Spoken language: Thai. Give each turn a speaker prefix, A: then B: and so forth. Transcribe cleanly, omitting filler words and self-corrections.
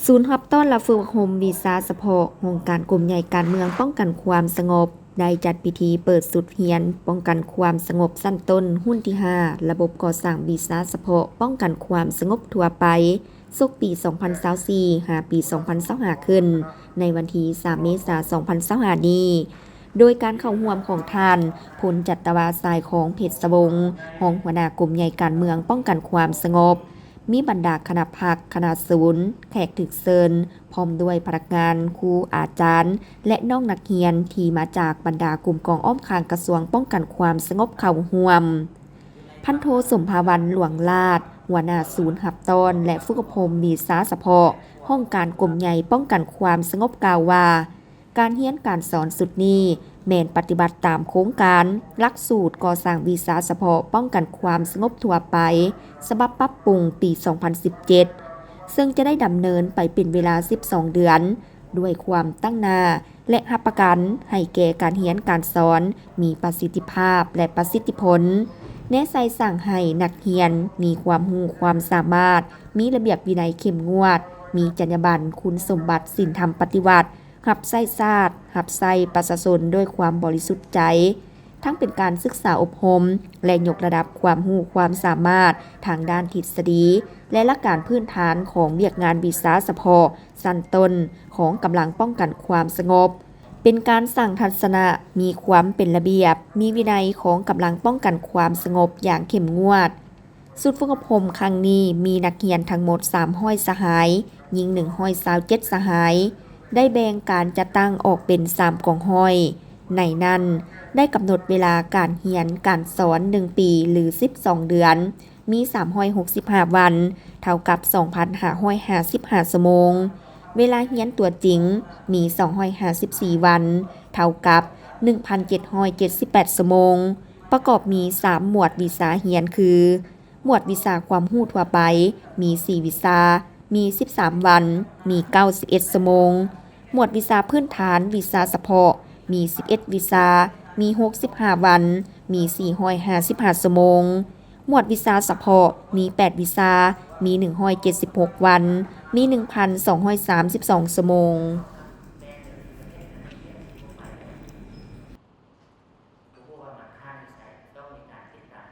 A: ศูนย์รับต้อนรับฝึกอบรมวีซ่าเฉพาะองค์การกลุ่มใหญ่การเมืองป้องกันความสงบได้จัดพิธีเปิดสุดเฮียนป้องกันความสงบสั้นต้นหุ้นที่ 5 ระบบก่อสร้างวีซ่าเฉพาะป้องกันความสงบทั่วไปสุกปี 2024 หาปี 2025 ขึ้นในวันที่ 3 เมษายน 2025 นี้โดยการเข้าร่วมของท่านพลจัตวาสายของเพชรวงศ์รองหัวหน้ากลุ่มใหญ่การเมืองป้องกันความสงบมีบรรดาคณะพรรคคณะศูนย์แขกถึกเซินพร้อมด้วยพนักงานครูอาจารย์และน้องนักเรียนที่มาจากบรรดากลุ่มกองอ้อมคางกระทรวงป้องกันความสงบเข้าร่วมพันโทสมภาวันหลวงลาดหัวหน้าศูนย์หับต้อนและฝึกอบรมวีซ่าเฉพาะห้องการกลุ่มใหญ่ป้องกันความสงบกล่าวว่าการเรียนการสอนสุดนี้แม่นปฏิบัติตามโครงการหลักสูตรก่อสร้างวีซ่าเฉพาะป้องกันความสงบทั่วไปฉบับปรับปรุงปี 2017 ซึ่งจะได้ดำเนินไปเป็นเวลา 12 เดือน ด้วยความตั้งหน้าและรับประกันให้แก่การเรียนการสอนมีประสิทธิภาพและประสิทธิผลแนะใส่สั่งให้นักเรียนมีความรู้ความสามารถมีระเบียบวินัยเข้มงวดมีจรรยาบรรณคุณสมบัติศีลธรรมปฏิวัติหับไส้ชาติหับไส้ประชาชนด้วยความบริสุทธิ์ใจทั้งเป็นการศึกษาอบรมและยกระดับความรู้ความสามารถทางด้านทฤษฎีและหลักการพื้นฐานของเวียกงานวีซ่าเฉพาะสั้นต้นของกำลังป้องกันความสงบเป็นการสร้างทัศนะมีความเป็นระเบียบมีวินัยของกำลังป้องกันความสงบอย่างเข้มงวดสุดฝึกอบรมครั้งนี้มีนักเรียนทั้งหมด300สหายหญิง127สหายได้แบ่งการจัดตั้งออกเป็น3กองห้อยในนั้นได้กำหนดเวลาการเรียนการสอน1ปีหรือ12เดือนมี365วันเท่ากับ 2,555 ชั่วโมงเวลาเรียนตัวจริงมี254วันเท่ากับ 1,778 ชั่วโมงประกอบมี3หมวดวีซ่าเรียนคือหมวดวีซ่าความรู้ทั่วไปมี4วีซ่ามี13วันมี91ชั่วโมงหมวดวีซ่าพื้นฐานวีซ่าเฉพาะมี11วีซ่ามี65วันมี455ชั่วโมงหมวดวีซ่าเฉพาะมี8วีซ่ามี176วันมี 1,232 ชั่วโมง